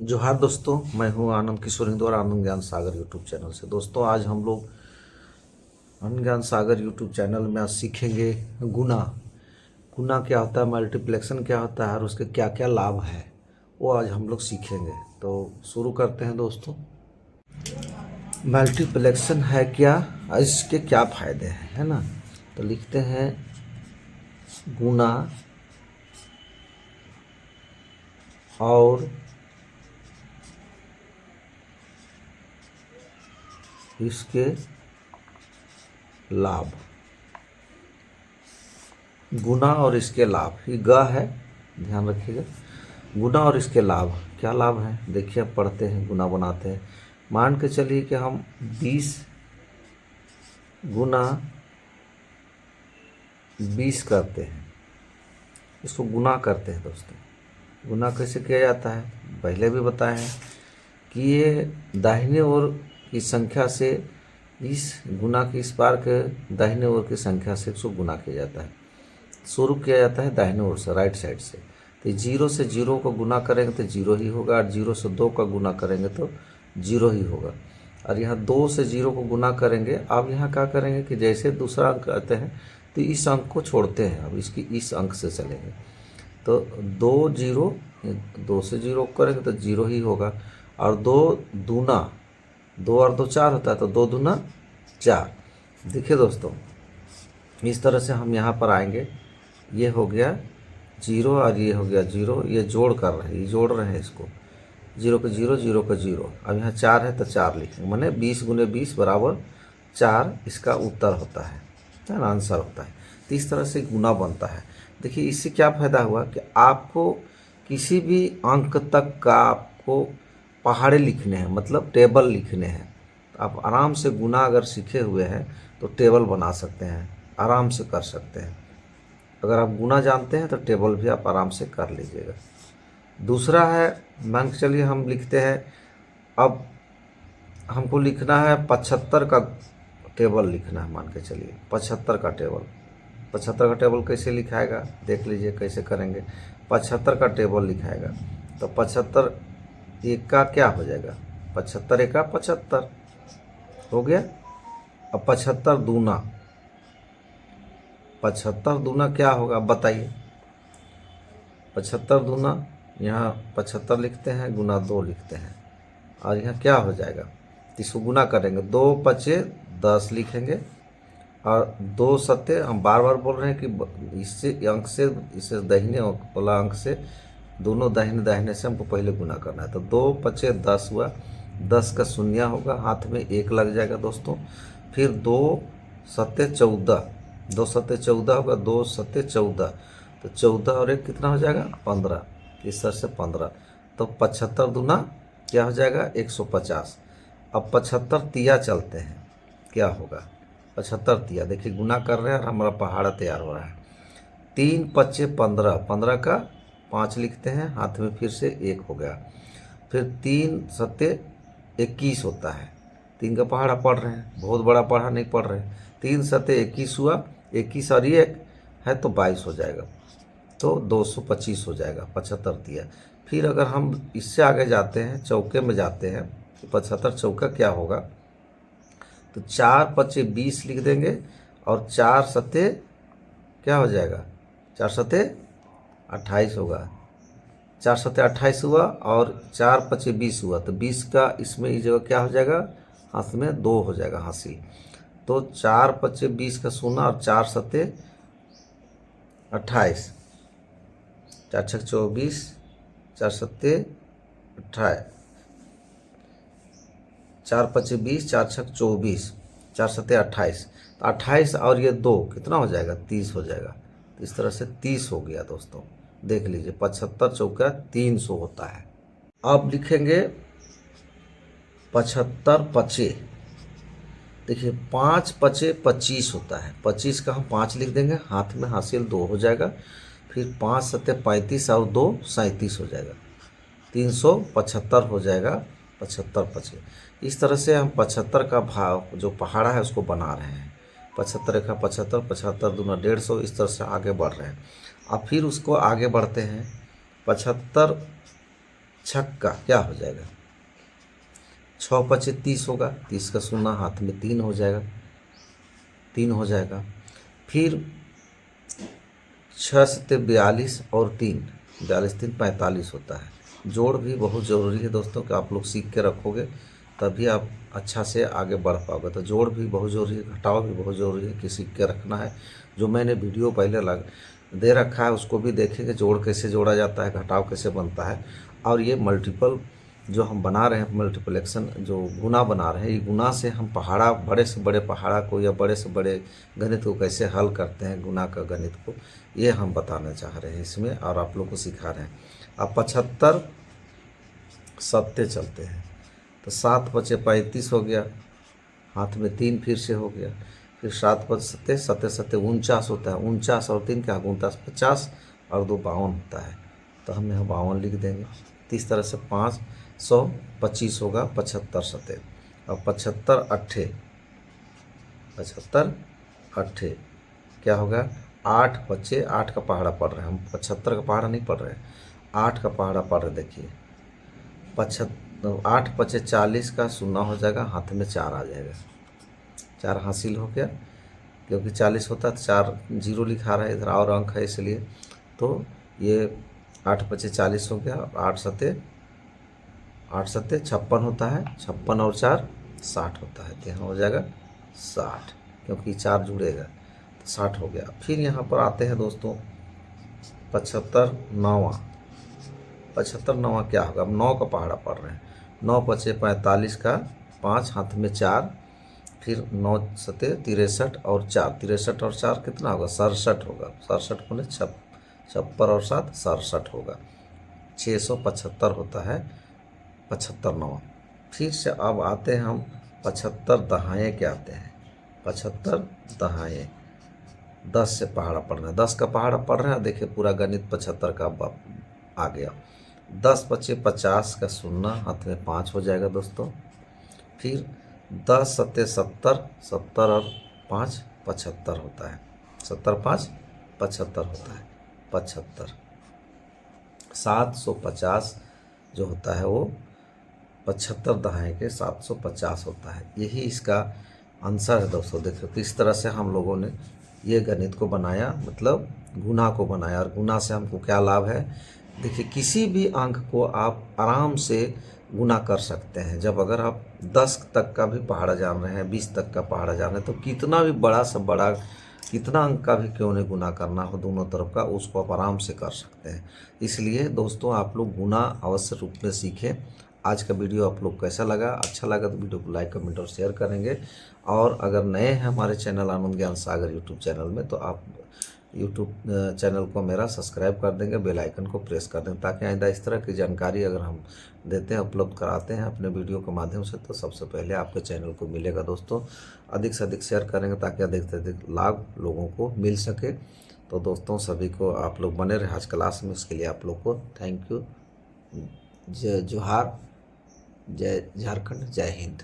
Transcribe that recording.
जोहार दोस्तों, मैं हूं आनंद किशोर हिंदू और आनंद ज्ञान सागर यूट्यूब चैनल से। दोस्तों, आज हम लोग आनंद ज्ञान सागर यूट्यूब चैनल में आज सीखेंगे गुना। गुना क्या होता है, मल्टीप्लेक्शन क्या होता है और उसके क्या क्या लाभ है, वो आज हम लोग सीखेंगे। तो शुरू करते हैं दोस्तों। मल्टीप्लेक्शन है क्या, इसके क्या फ़ायदे हैं, है ना। तो लिखते हैं गुना और इसके लाभ। गुना और इसके लाभ, ये ग है, ध्यान रखिएगा। गुना और इसके लाभ, क्या लाभ है देखिए। अब पढ़ते हैं, गुना बनाते हैं। मान के चलिए कि हम 20 गुना 20 करते हैं, इसको गुना करते हैं दोस्तों। गुना कैसे किया जाता है, पहले भी बताए हैं कि ये दाहिने ओर की संख्या से इस गुना की इस बार के दाहिने ओर की संख्या से इसको गुना किया जाता है। शुरू किया जाता है दाहिने ओर से, राइट साइड से। तो 0 से 0 को गुना करेंगे तो 0 ही होगा, और 0 से 2 का गुना करेंगे तो 0 ही होगा। और यहाँ 2 से 0 को गुना करेंगे। अब यहाँ क्या करेंगे कि जैसे दूसरा अंक आते हैं तो इस अंक को छोड़ते हैं, अब इसकी इस अंक से चलेंगे। तो 2 0, 2 से 0 करेंगे तो 0 ही होगा। और 2 दूना, 2 और 2 4 होता है, तो 2 दूना 4। देखिए दोस्तों, इस तरह से हम यहाँ पर आएंगे। ये हो गया 0 और ये हो गया 0, ये जोड़ कर रहे हैं, ये जोड़ रहे हैं इसको। 0 का 0, 0 का 0। अब यहाँ 4 है तो 4 लिखेंगे, माने 20 गुने 20 बराबर 4 इसका उत्तर होता है ना, आंसर होता है। तो इस तरह से गुना बनता है। देखिए, इससे क्या फ़ायदा हुआ कि आपको किसी भी अंक तक का आपको पहाड़े लिखने हैं, मतलब टेबल लिखने हैं। तो आप आराम से गुना अगर सीखे हुए हैं तो टेबल बना सकते हैं, आराम से कर सकते हैं। अगर आप गुना जानते हैं तो टेबल भी आप आराम से कर लीजिएगा। दूसरा है, मान के चलिए हम लिखते हैं, अब हमको लिखना है 75 का टेबल लिखना है। मान के चलिए 75 का टेबल। 75 का टेबल कैसे लिखाएगा देख लीजिए, कैसे करेंगे। 75 का टेबल लिखाएगा तो 75 एक का क्या हो जाएगा, 75 एक का 75 हो गया। अब 75 दूना, 75 दूना क्या होगा बताइए। 75 दूना, यहाँ 75 लिखते हैं, गुना 2 लिखते हैं, और यहाँ क्या हो जाएगा, इसको गुना करेंगे। 2 पचे 10 लिखेंगे, और 2 सत्ते, हम बार बार बोल रहे हैं कि इससे अंक से, इससे दाहिने वाला अंक से, दोनों दाहिने दाहिने से हमको पहले गुना करना है। तो 2 पचे 10 हुआ, 10 का शून्य होगा, हाथ में 1 लग जाएगा दोस्तों। फिर 2 सत्ते 14, 2 सत्ते 14 होगा, 2 सत्ते 14, तो 14 और 1 कितना हो जाएगा 15, इस तरह से 15। तो 75 दूना क्या हो जाएगा 150। अब 75 तिया चलते हैं, क्या होगा 75 तिया। देखिए गुना कर रहे हैं और हमारा पहाड़ा तैयार हो रहा है। 3 पच्चे 15, 15 का 5 लिखते हैं, हाथ में फिर से 1 हो गया। फिर 3 सत्ते 21 होता है, 3 का पहाड़ा पढ़ रहे हैं, बहुत बड़ा पहाड़ा नहीं पढ़ रहे हैं। 3 सत्ते 21 हुआ, 21 और 1 है तो 22 हो जाएगा, तो 225 हो जाएगा 75 तिया। फिर अगर हम इससे आगे जाते हैं, चौके में जाते हैं, तो 75 चौका क्या होगा, तो 4 पच्चे 20 लिख देंगे, और 4 सत्ते क्या हो जाएगा, 4 सत्ते 28 होगा। 4 सत्ते 28 हुआ, और 4 पच्चे 20 हुआ, तो 20 का इसमें इस जगह क्या हो जाएगा, हाथ में 2 हो जाएगा हासिल। तो 4 पच्चे 20 का शून्य, और 4 सत्ते 28, 4 छक 24, 4 सत्ते 28, 4 पच्चे 20, 4 छक 24, 4 सत्ते 28, तो 28 और ये 2 कितना हो जाएगा 30 हो जाएगा। तो इस तरह से 30 हो गया दोस्तों। देख लीजिए 75 चौका 300 होता है। अब लिखेंगे 75 पचे। देखिए 5 पचे 25 होता है, 25 का हम 5 लिख देंगे, हाथ में हासिल 2 हो जाएगा। फिर 5 सत्ते 35 और 2 37 हो जाएगा, 375 हो जाएगा 75 पचे। इस तरह से हम 75 का भाव जो पहाड़ा है उसको बना रहे हैं। 75 एक 75, 75 दूना 150, इस तरह से आगे बढ़ रहे हैं। अब फिर उसको आगे बढ़ते हैं। 75 छक्का क्या हो जाएगा, 6 पचे 30 होगा, 30 का शून्य हाथ में 3 हो जाएगा, 3 हो जाएगा। फिर 6 सत्ते 42 और 3, 42 3 45 होता है। जोड़ भी बहुत ज़रूरी है दोस्तों कि आप लोग सीख के रखोगे तभी आप अच्छा से आगे बढ़ पाओगे। तो जोड़ भी बहुत ज़रूरी है, घटाव भी बहुत ज़रूरी है कि सीख के रखना है। जो मैंने वीडियो पहले दे रखा है उसको भी देखेंगे, जोड़ कैसे जोड़ा जाता है, घटाव कैसे बनता है। और ये मल्टीपल जो हम बना रहे हैं, मल्टीप्लेक्शन जो गुना बना रहे हैं, ये गुना से हम पहाड़ा, बड़े से बड़े पहाड़ा को या बड़े से बड़े गणित को कैसे हल करते हैं, गुना का गणित को, ये हम बताना चाह रहे हैं इसमें और आप लोग को सिखा रहे हैं। अब 75 सत्ते चलते हैं तो 7 पचे 35 हो गया, हाथ में 3 फिर से हो गया। फिर 7 पच सत्ते सत्ते सत्ते 49 होता है, 49 और 3 क्या 49, 50 और 2 52 होता है। तो हम यहाँ 52 लिख देंगे। तो इस तरह से 525 होगा 75 सत्ते। अब 75 अट्ठे, 75 अट्ठे क्या होगा, 8 बच्चे 8 का पहाड़ा पढ़ रहे हैं हम, 75 का पहाड़ा नहीं पढ़ रहे हैं, 8 का पहाड़ा पढ़ रहे। देखिए 8 पचे 40 का शून्य हो जाएगा, हाथ में 4 आ जाएगा, 4 हासिल हो गया। क्योंकि 40 होता है तो 4 जीरो लिखा रहा है इधर और अंक है इसलिए। तो ये 8 पचे 40 हो गया, 8 सत्ते 56 होता है, 56 और 4 60 होता है। तो यहाँ हो जाएगा 60, क्योंकि 4 जुड़ेगा तो 60 हो गया। फिर यहाँ पर आते हैं दोस्तों 75 नौवां, 75 नौवां क्या होगा, अब 9 का पहाड़ा पढ़ रहे हैं। 9 पचे 45 का 5, हाथ में 4, फिर 9 सत्ते 63 और 4, 63 और 4 कितना होगा, 67 होगा। 67 बोले 56 और 7 67 होगा, 675 होता है 75 नौवां। फिर से अब आते हैं हम 75 दहाएँ के आते हैं। 75 दहाएँ 10 से पहाड़ा पढ़ना है, 10 का पहाड़ा पढ़ रहे हैं। देखिए पूरा गणित 75 का आ गया। 10 पचे 50 का शून्य, हाथ में 5 हो जाएगा दोस्तों। फिर 10 सत्ते 70, 70 और 5 75 होता है, 70 5 75 होता है, 75। 750 जो होता है वो 75 दहाएँ के 750 होता है। यही इसका आंसर है दोस्तों। देखो किस तरह से हम लोगों ने ये गणित को बनाया, मतलब गुना को बनाया। और गुना से हमको क्या लाभ है, देखिए किसी भी अंक को आप आराम से गुना कर सकते हैं। जब अगर आप 10 तक का भी पहाड़ा जान रहे हैं, 20 तक का पहाड़ा जान रहे हैं, तो कितना भी बड़ा से बड़ा, कितना अंक का भी क्यों नहीं गुना करना हो दोनों तरफ का, उसको आप आराम से कर सकते हैं। इसलिए दोस्तों आप लोग गुना अवश्य रूप में सीखें। आज का वीडियो आप लोग कैसा लगा, अच्छा लगा तो वीडियो को लाइक कमेंट और शेयर करेंगे। और अगर नए हैं हमारे चैनल आनंद ज्ञान सागर यूट्यूब चैनल में, तो आप यूट्यूब चैनल को मेरा सब्सक्राइब कर देंगे, बेल आइकन को प्रेस कर देंगे, ताकि आइंदा इस तरह की जानकारी अगर हम देते हैं, उपलब्ध कराते हैं अपने वीडियो के माध्यम से, तो सबसे पहले आपके चैनल को मिलेगा। दोस्तों अधिक से अधिक शेयर करेंगे ताकि अधिक से अधिक लाभ लोगों को मिल सके। तो दोस्तों सभी को आप लोग बने रहे आज क्लास में, इसके लिए आप लोग को थैंक यू। जय जोहार, जय झारखंड, जय हिंद।